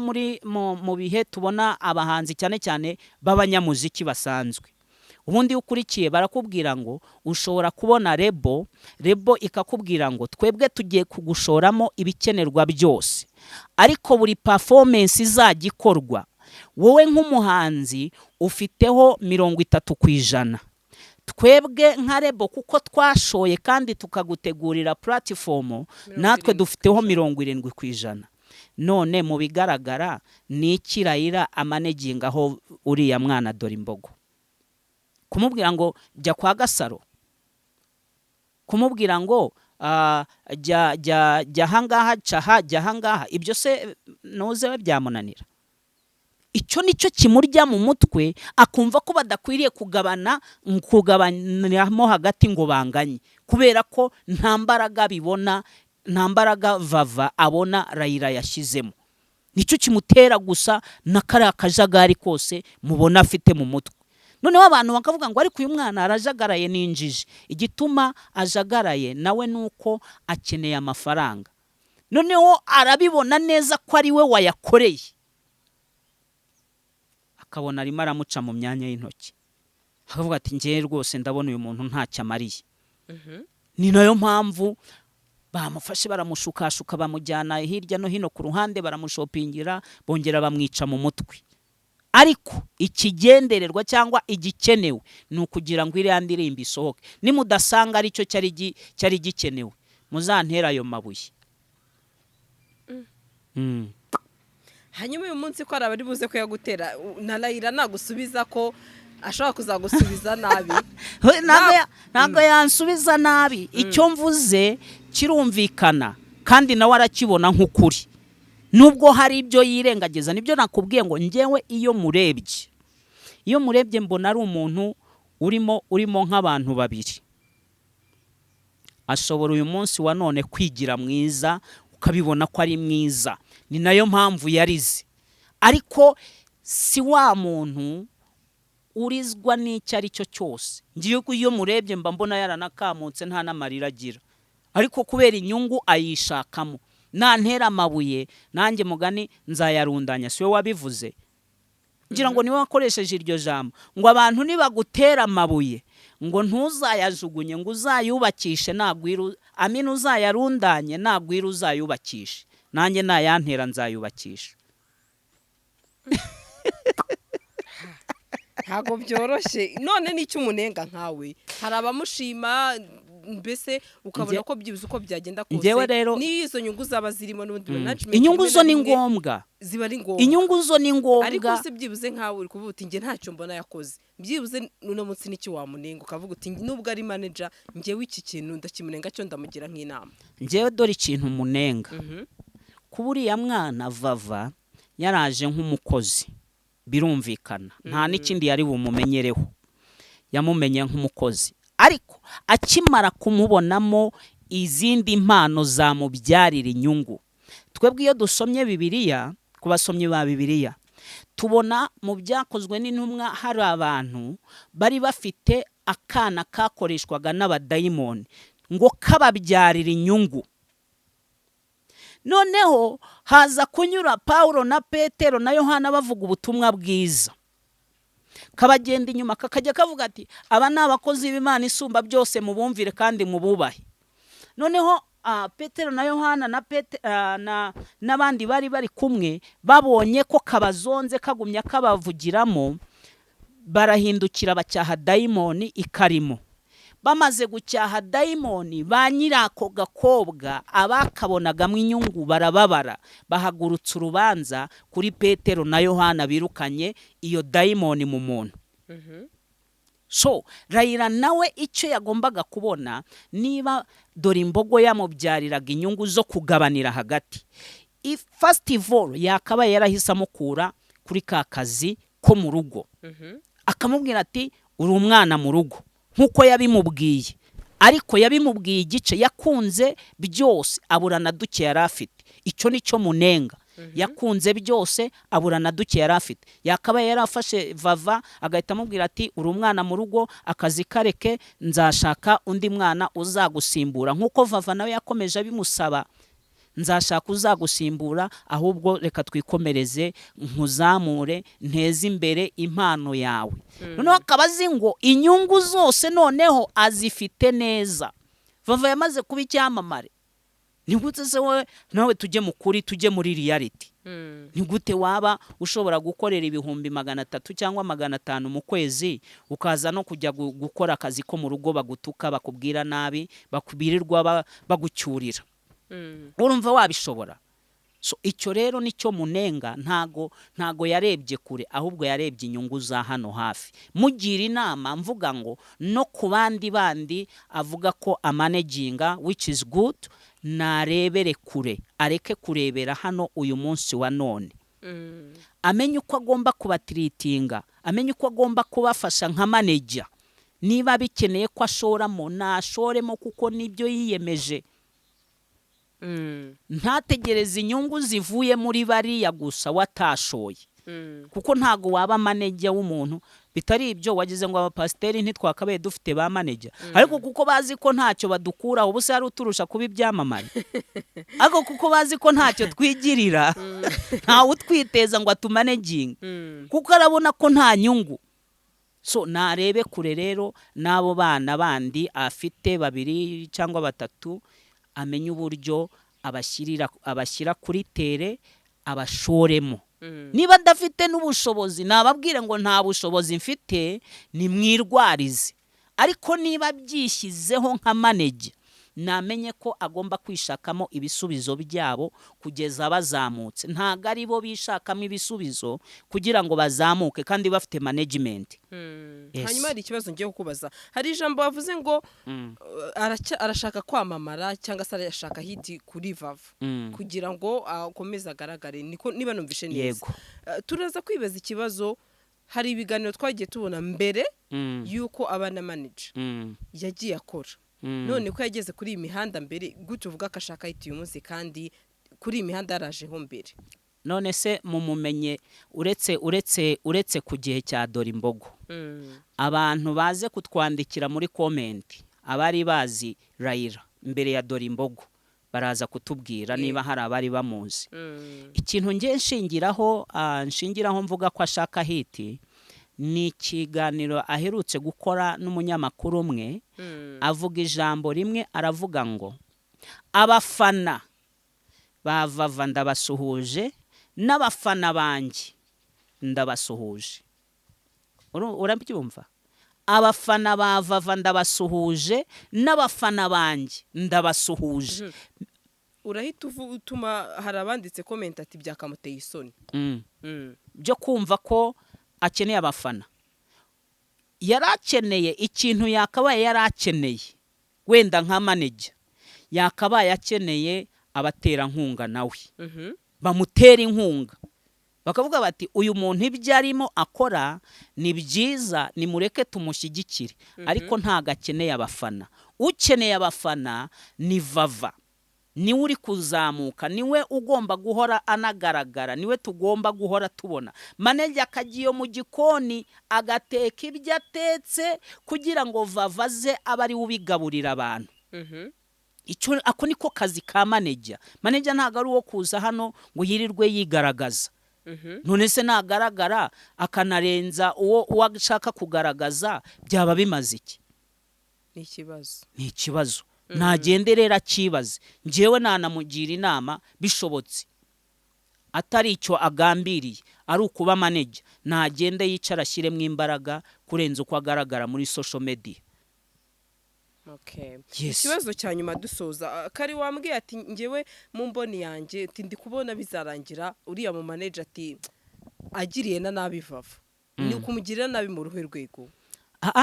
mu bihe tubona abahanzi cyane cyane b'abanyamuziki basanzwe. Ubundi ukurikiye barakubwira ngo ushobora kubona rebo ikakubwira ngo twebwe tugiye kugushoramo ibikenerwa byose, ariko buri performance izajya ikorwa wowe nk'umuhanzi ufiteho 30%. Twebwe nka rebo kuko twashoye kandi tukagutegurira platform natwe dufiteho 70%. none mu bigaragara ni ikirayira amanegingaho uriya mwana Dore Imbogo, kumubwira ngo jya kwa Gasaro, kumubwira ngo jya hangaha caha jya hangaha, ibyo se noze byamunanira. Icyo nicyo kimurya mu mutwe, akumva ko badakwiriye kugabaniramo hagati ngo banganye, kubera ko nta mbaraga bibona, nta mbaraga vava abona Rayira yashyizemo. Nicyo kimutera gusa na kariya kajagari kose mubona afite mu mutwe. Noneho abantu bakavuga ngo ariko uyu mwana arajagaraye n'injiji. Igituma ajagaraye nawe nuko akeneye amafaranga, noneho arabibona neza ko ari we wayakoreye, akabona arimo aramuca mu myanya y'intoki, akavuga ati ngiye rwose ndabona uyu muntu ntacyo amariye. Ni nayo mpamvu bamufashe baramushukashuka, bamujyana hirya no hino ku ruhande, baramushopingira, bongera bamwica mu mutwe. Ariko ikigendererwa cyangwa igikenewe ni ukugira ngo iriya ndirimbo isohoke. Nimudasanga ari cyo cyari gikenewe, muzantera ayo mabuye. Hanyuma uyu munsi ko arabari buze ko yagutera na Rayira nagusubiza ko ashobora kuzagusubiza nabi. Ntabwo yansubiza nabi, icyo mvuze kirumvikana kandi nawe arakibona nk'ukuri, nubwo hari ibyo yirengagiza. Nibyo nakubwiye ngo njyewe iyo murebye mbona ari umuntu urimo nk'abantu babiri. Ashobora uyu munsi wa none kwigira mwiza, ukabibona ko ari mwiza, ni nayo mpamvu yarize. Ariko si wa muntu urizwa n'icyo ari cyo cyose. Ngiye iyo murebye mba mbona yaranakamutse nta n'amarira agira, ariko kubera inyungu ayishakamo. Nantera amabuye nanjye mugani nzayarundanya, siwe wabivuze. Ngira ngo niwe wakoresheje iryo jambo ngo abantu nibagutera amabuye ngo ntuzayajugunye, ngo uzayubakishe nagwira, amina uzayarundanye nagwira uzayubakishe. Nanjye nayantera nzayubakisha. Ntago byoroshye. None n'icyo umunenga nkawe, hari abamushima mbese ukabona ko byibuze uko byagenda kose n'izo nyungu zaba zirimo n'ubundi management. Inyungu zo ni ngombwa, ziba ari ngombwa, inyungu zo ni ngombwa. Ariko se byibuze nkawe uri kuvuga uti nge ntacyo mbona yakoze, byibuze uno munsi n'icyo wamunenga ukavuga uti nubwo ari manager ngewe iki kintu ndakimunenga cyo ndamugira nk'inama. Ngewe dore ikintu munenga, kuburiya mwana Vava yaraje nk'umukozi, birumvikana nta n'ikindi yari bumumenyereho, yamumenye nk'umukozi. Ariko akimara kumubonamo izindi mpano zamubyarira inyungu. Twebwe iyo dusomye Bibiliya, ku basomyi ba Bibiliya, tubona mu byakozwe n'intumwa hari abantu bari bafite akana kakoreshwaga n'abadayimoni ngo kababyarira inyungu. Noneho haza kunyura Paulo na Petero na Yohana bavuga ubutumwa bwiza, kabagenda inyuma kakajya kavuga ati aba ni abakozi b'Imana isumba byose, mubumvire kandi mububahe. Noneho Petero na Yohana n'abandi bari kumwe babonye ko kabazonze kagumya kabavugiramo, barahindukira bacyaha dayimoni ikarimo. Bamaze gucyaha dayimoni, ba nyirako gakobwa abakabonagamo inyungu barababara, bahagurutsa urubanza kuri Petero na Yohana birukanye iyo dayimoni mu muntu. So Rayira nawe icyo yagombaga kubona, niba Dore Imbogo yamubyariraga inyungu zo kugabanira hagati, first of all yakaba yarahise amukura kuri ka kazi ko mu rugo, akamubwira ati uri umwana mu rugo nkuko yabimubwiye. Ariko yabimubwiye igice, yakunze byose abura na duke yari afite. Icyo nicyo munenga, yakunze byose abura na duke yari afite. Yakaba yarafashe Vava agahita amubwira ati uri umwana mu rugo, akazi kareke, nzashaka undi mwana uzagusimbura. Nkuko Vava nawe yakomeje abimusaba, nzashaka uzagusimbura, ahubwo reka twikomereze nkuzamure nteze imbere impano yawe. Noneho akabazi ngo inyungu zose noneho azifite neza. Vava yamaze kuba icyamamare. Nigute se wowe nawe tujye mu kuri, tujye muri reality? Nigute waba ushobora gukorera 300 cyangwa 500 mu kwezi, ukaza no kujya gukora akazi ko mu rugo bagutuka, bakubwira nabi, bakubirirwa bagucyurira? Urumva wabishobora? so icyo rero nicyo munenga, ntago yarebye kure, ahubwo yarebye inyungu za hano hafi. Mugira inama mvuga ngo no ku bandi avuga ko amanaginga which is good, narebere kure, areke kurebera hano uyu munsi wa none. Amenye uko agomba kubatiritinga, amenye uko agomba kubafasha nka manager. Niba bikeneye ko ashoramo nashoremo, kuko nibyo yiyemeje. Ntategereze inyungu zivuye muri bariya gusa watashoye, kuko ntago waba manager w'umuntu bitari ibyo. Wagize ngo abapasiteri ntitwakabaye dufite ba manager, ariko kuko bazi ko ntacyo badukuraho, ubuse ari uturusha kuba ibyamamare. Ariko kuko bazi ko ntacyo twigirira, ntawe utwiteza ngo atumanaginge, kuko arabona ko nta nyungu. So narebe kure rero n'abo bana bandi afite 2 cyangwa 3, amenye uburyo abashyira kuri tere, abashoremo. Niba adafite n'ubushobozi nababwire ngo nta bushobozi mfite, ni mwirwarize. Ariko niba byishyizeho nka manager, namenye ko agomba kwishakamo ibisubizo byabo kugeza bazamutse. Ntago ari bo bishakamo ibisubizo kugira ngo bazamuke kandi bafite management. Hanyuma hari ikibazo ngiye kukubaza. Hari ijambo bavuze ngo arashaka kwamamara cyangwa se arashaka hiti kuri Vava kugira ngo akomeze agaragare. Niba numvishe neza, turaza kwibaza ikibazo. Hari ibiganiro twagiye tubona mbere yuko abana manager yagiye akora, none ko yageze kuri iyi mihanda mbere, gute uvuga ko ashaka hiti uyu munsi kandi kuri iyi mihanda yarajeho mbere? None se mumumenye, uretse ku gihe cya Dore IMBOGO, abantu baze kutwandikira muri comment, abari bazi Raila mbere ya Dore IMBOGO baraza kutubwira niba hari abari bamuzi. Ikintu ngiye nshingiraho mvuga ko ashaka hiti, ni ikiganiro aherutse gukora n'umunyamakuru umwe. Avuga ijambo rimwe, aravuga ngo abafana ba Vava ndabasuhuje, n'abafana banjye ndabasuhuje. Urabyumva? Abafana ba Vava ndabasuhuje, n'abafana banjye ndabasuhuje. Urahita utuma hari abanditse comment ati byakamuteye isoni byo kumva ko akeneye abafana. Yarakeneye ikintu yakabaye yarakeneye, wenda nka manager yakabaye akeneye abatera nkunga nawe, bamutera inkunga, bakavuga bati uyu muntu ibyo arimo akora ni byiza, nimureke tumushyigikire. Ariko ntago akeneye abafana. Ukeneye abafana ni Vava, niwe uri kuzamuka, niwe ugomba guhora anagaragara, niwe tugomba guhora tubona. Manager akagiye mu gikoni agateka ibyo atetse kugira ngo Vava ze abari ubigaburira abantu. Icyo ako niko kazi ka manager. Manager ntago ari uwo kuza hano ngo yirirwe yigaragaza. None se nagaragara akanarenza uwo ashaka kugaragaza, byaba bimaze iki? Ni ikibazo. Nagenderera kibaze. Njewe nanamugira inama bishobotse, atari icyo agambiriye, ari ukuba manager, nagende yicara ashyiremo imbaraga kurenza uko agaragara muri social media. Ikibazo cya nyuma dusoza, kari wambwiye ati ngewe mu mboni yanjye ndi kubona bizarangira uriya mu manager ati agiriye na nabi Vava. Ni ukumugirira nabi mu ruhe rwego?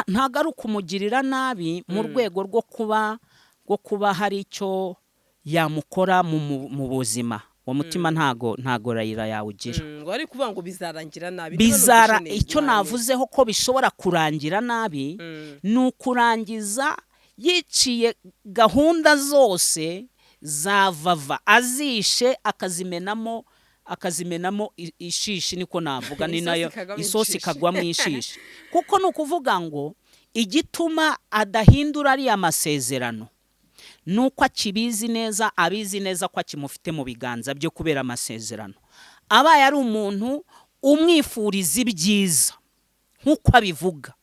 Ntago ari ukumugirira nabi mu rwego rwo kuba hari icyo yamukora mu buzima. Uwo mutima ntago Raila yawugira. Ngo ari kuvuga ngo bizarangira nabi. Icyo navuzeho ko bishobora kurangira nabi, ni ukurangiza yiciye gahunda zose za Vava, azishe akazimenamo ishishi, niko navuga, ni nayo isosi kagwa mu ishishi. Kuko nukuvuga ngo igituma adahindura ari amasezerano nuko akibizi neza, abizi neza ko akimufite mu biganza byo kubera amasezerano. Abaye ari umuntu umwifuriza ibyiza nkuko abivuga,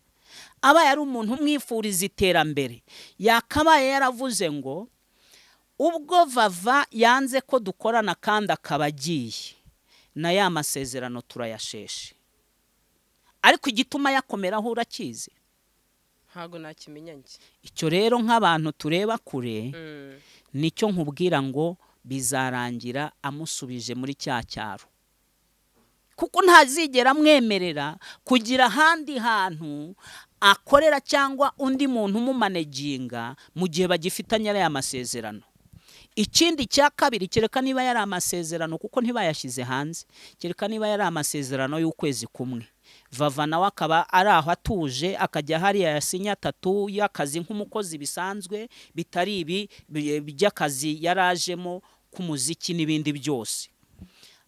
abaye ari umuntu umwifuriza iterambere, yakabaye yaravuze ngo ubwo Vava yanze ko dukorana kandi akabagiye, na ya masezerano turayasheshe. Ariko igituma yakomeraho urakizi? Ntago nakimenya nje. Icyo rero nk'abantu tureba kure, nicyo nkubwira ngo bizarangira amusubije muri cya cyaro, kuko ntazigera amwemerera kugira ahandi hantu akorera cyangwa undi muntu umumaneginga mu gihe bagifitanye ariya masezerano. Ikindi cya kabiri, kereka niba yari amasezerano, kuko ntibayashyize hanze, kereka niba yari amasezerano y'ukwezi kumwe, vava nawe akaba ari aho atuje, akajya hariya yasinya 3 y'akazi nk'umukozi bisanzwe, bitari ibi by'akazi yarajemo k'umuziki n'ibindi byose,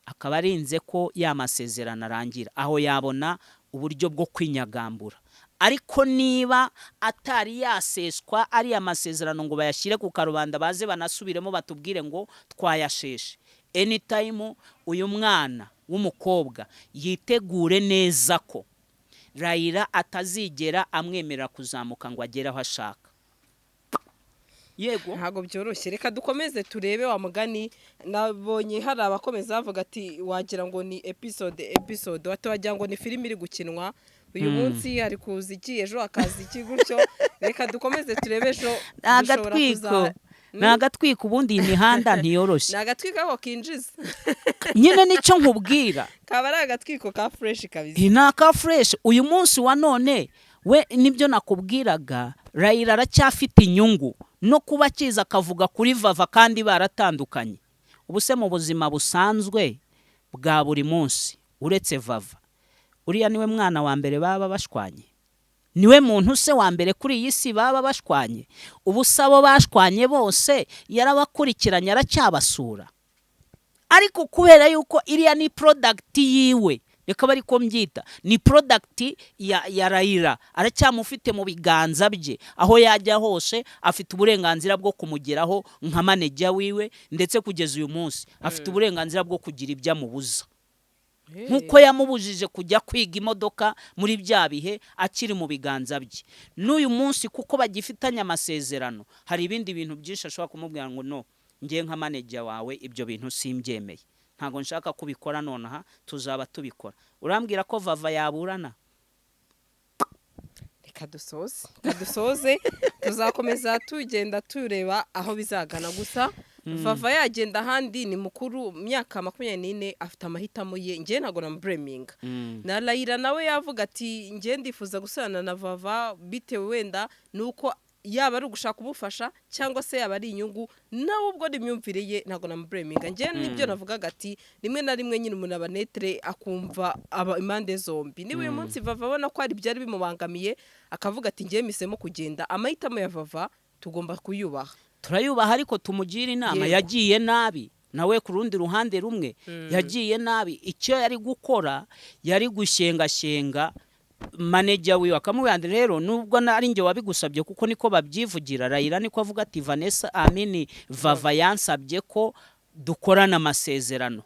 akaba arinze ko ya masezerano arangira, aho yabona uburyo bwo kwinyagambura. Ariko niba atari yaseswa ari amasezerano ngo bayashyire ku karubanda baze banasubiremo batubwire ngo twayasheshe, anytime uyu mwana w'umukobwa yitegure neza ko Raila atazigera amwemerera kuzamuka ngo agere aho ashaka. Yego, ntago byoroshye. Reka dukomeze turebe wa mugani. Nabonye hari abakomeza bavuga ati wagira ngo ni episode wagira ngo ni filime iri gukinwa, uyu munsi hari kuza iki, ejo akazi iki, gutyo. Reka dukomeze turebe ejo dushobora kuza nagatwika. Ubundi imihanda ntiyoroshye, nagatwika ko kinjiza nyine nicyo nkubwira, kaba ari agatwiko ka fresh kabisa, nta ka fresh. Uyu munsi wa none we nibyo nakubwiraga, Raila aracyafite inyungu no kuba kiza akavuga kuri vava kandi baratandukanye. Ubuse mu buzima busanzwe bwa buri munsi uretse vava, uriya niwe mwana wa mbere baba bashwanye, niwe muntu se wa mbere kuri iyi si baba bashwanye. Ubusabo bashwanye bose yarabakurikiranye, aracyabasura, ariko kubera yuko iriya ni product yiwe, reka bari ko mbyita, ni product ya Raila, aracyamufite mu biganza bye, aho yajya hose afite uburenganzira bwo kumugeraho nka manager wiwe, ndetse kugeza uyu munsi afite uburenganzira bwo kugira ibyo amubuza, nkuko yamubujije kujya kwiga imodoka muri bya bihe akiri mu biganza bye. N'uyu munsi kuko bagifitanye amasezerano, hari ibindi bintu byinshi ashobora kumubwira ngo no, ngiye nka manager wawe ibyo bintu simbyemeye, ntago nshaka kubikora, nonaha tuzaba tubikora. Urambwira ko vava yaburana? Reka dusoze tuzakomeza tugenda tureba aho bizagana. Gusa vava yagenda ahandi, ni mukuru, myaka 24, afite amahitamo ye, ngiye ntago namubraminga. Na Raila nawe yavuga ati ngiye ndifuza gusana na vava bitewe wenda nuko yaba ari ugushaka ubufasha cyangwa se yaba ari inyungu, nawe ubwo n'imyumvire ye ntago namubraminga. Ngiye nibyo navugaga ati rimwe na rimwe nyine umuntu abanetre akumva impande zombi. Niba uyu munsi vava abona ko ari byari bimubangamiye akavuga ati ngiye misemo kugenda, amahitamo ya vava tugomba kuyubaha, turayubaha, ariko tumugira inama. Yagiye nabi nawe ku rundi ruhande rumwe, yagiye nabi. Icyo yari gukora yari gushenga manager wiwe akamubwira rero nubwo nari nge wabigusabye, kuko niko babyivugira. Raila niko avuga ati Vanessa vava yansabye ko dukorana amasezerano,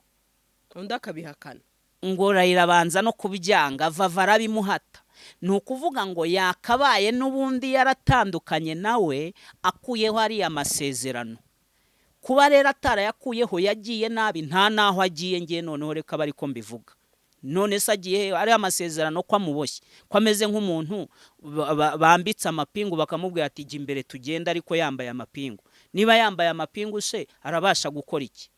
undi akabihakana, ngo Raila banza no kubyanga, vava arabimuhata. Ni ukuvuga ngo yakabaye n'ubundi yaratandukanye nawe akuyeho ari amasezerano. Kuba rero atarayakuyeho yagiye nabi, nta naho agiye. Ngiye noneho reka bari ko mbivuga, none se agiye ari amasezerano ko amuboshye, ko ameze nk'umuntu bambitse amapingu bakamubwira ati jya imbere tugenda, ariko yambaye amapingu. Niba yambaye amapingu se arabasha gukora iki?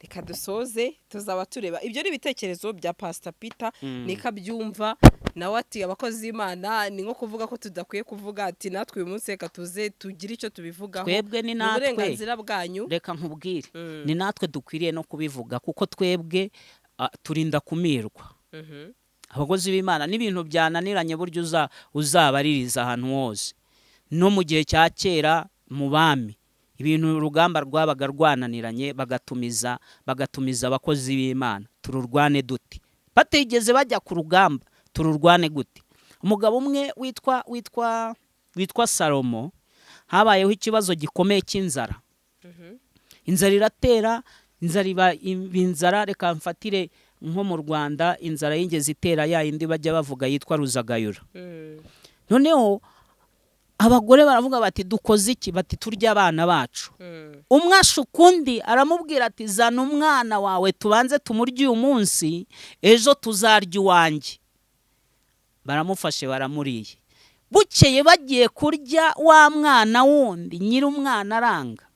Reka dusoze tuzaba tureba. Ibyo ni ibitekerezo bya Pastor Peter, nika byumva nawe ati abakozi b'Imana ni nko kuvuga ko tudakwiye kuvuga ati natwe uyu munsi reka tuze tugire icyo tubivugaho, twebwe ni natwe uburenganzira bwanyu. Reka nkubwire, ni natwe dukwiriye no kubivuga, kuko twebwe turinda kumirwa. Abakozi b'Imana n'ibintu byananiranye buryo uzabaririza ahantu hose. No mu gihe cya kera mu bami ibintu urugamba rwabaga rwananiranye, bagatumiza abakozi b'Imana, tururwane dute? Batigeze bajya ku rugamba, tururwane gute? Umugabo umwe witwa Salomo, habayeho ikibazo gikomeye cy'inzara. Inzara iratera, inzara reka mfatire nko mu Rwanda, inzara yingeze itera ya indi bajya bavuga yitwa ruzagayura. Noneho abagore baravuga bati dukoze iki? Bati turya abana bacu. Umwe ashukundi aramubwira ati zana umwana wawe tubanze tumurye uyu munsi, ejo tuzarya uwanjye. Baramufashe baramuriye. Bukeye bagiye kurya wa mwana wundi, nyiri umwana aranga,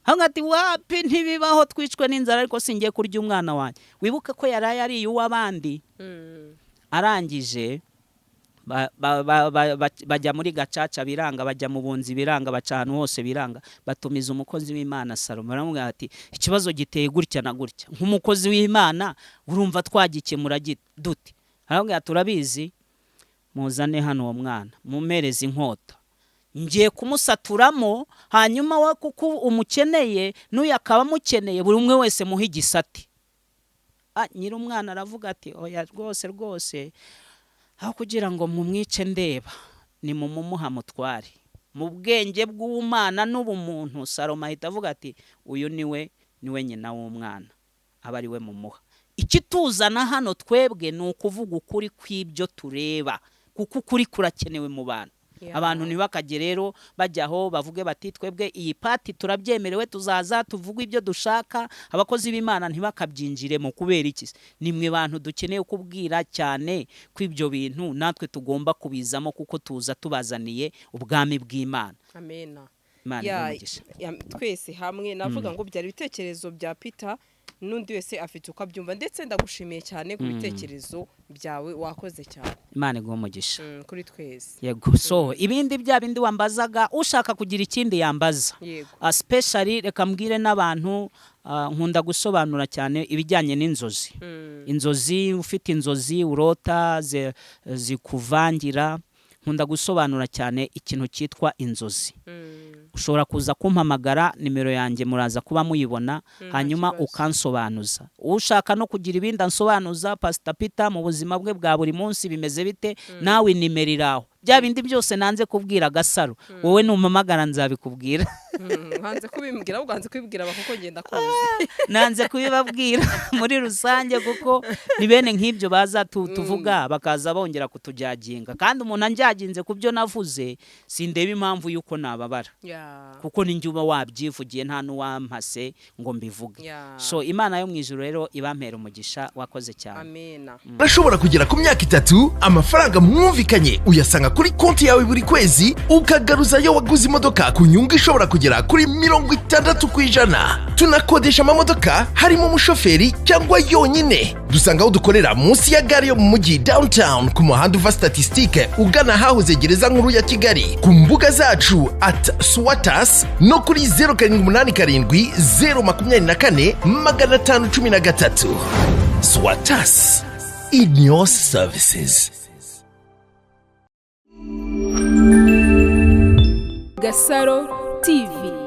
hanga ati wapi ntibibaho twicwe n'inzara ariko singiye kurya umwana wanjye. Wibuke ko yaraye ari uw'abandi. Arangije bajya muri gacaca biranga, bajya mu bunzi biranga, baca ahantu hose biranga, batumiza umukozi w'Imana Salomo. Baramubwira ati ikibazo giteye gutya na gutya, nk'umukozi w'Imana urumva twagikemura dute? Arambwira turabizi, muzane hano uwo mwana mumereze inkota, ngiye kumusaturamo, hanyuma we kuko umukeneye n'uyu akaba amukeneye, buri umwe wese muhe igisate. Nyiri umwana aravuga ati oya rwose aho kugira ngo mumwice ndeba ni mumuha mutware. Mu bwenge bw'Umana n'ubumuntu Salomo ahita avuga ati uyu niwe nyina w'umwana, aba ari we mumuha. Ikituzana hano twebwe ni ukuvuga ukuri kw'ibyo tureba, kuko ukuri kurakenewe mu bantu. Abantu ntibakajye rero bajyaho bavuge bati twebwe iyi pati turabyemerewe tuzaza tuvuga ibyo dushaka, abakozi b'Imana ntibakabyinjiremo. Kubera iki? Nimwe bantu dukeneye kubwira cyane ko ibyo bintu natwe tugomba kubizamo, kuko tuza tubazaniye ubwami bw'Imana. Amen. Twese hamwe navuga ngo byari ibitekerezo bya Peter, n'undi wese afite uko abyumva, ndetse ndagushimiye cyane ku bitekerezo byawe, wakoze cyane. Imana iguhe umugisha kuri twese. Yego. So ibindi bya bindi wambazaga, ushaka kugira ikindi yambaza, especially reka mbwire n'abantu, nkunda gusobanura cyane ibijyanye n'inzozi. Inzozi, ufite inzozi urota zikuvangira, nkunda gusobanura cyane ikintu cyitwa inzozi. Ushobora kuza kumpamagara, nimero yanjye muraza kuba muyibona, hanyuma ukansobanuza. Ushaka no kugira ibindi ansobanuza, Pastor Peter mu buzima bwe bwa buri munsi bimeze bite, nawe nimero iraho. Bya bindi byose nanze kubwira Gasaro, wowe numpamagara nzabikubwira. Hanze kubimbwira, uganze kubibwira bakoko ngenda kuzi. Nanze kubibabwira muri rusange, kuko ni bene nk'ibyo baza tuvuga bakaza bongera kutujyaginga, kandi umuntu anjyaginze kubyo navuze sindeba impamvu yuko nababara, kuko ninjye uba wabyivugiye, nta n'uwampase ngo mbivuge. So Imana yo mu ijuru rero ibampera umugisha, wakoze cyane. Amen. Urashobora kugera ku myaka 3 amafaranga mwumvikanye uyasanga kuri konti yawe buri kwezi, ukagaruzayo waguze imodoka ku nyungu ishobora kugera kuri 60%. Tunakodesha amamodoka harimo umushoferi cyangwa yonyine. Dusanga aho dukorera munsi ya gare yo mu mujyi downtown, ku muhanda uva Statistique ugana hahoze gereza nkuru ya Kigali, ku mbuga zacu @swatas no kuri 0787 Swatas, in your services. GASARO TV.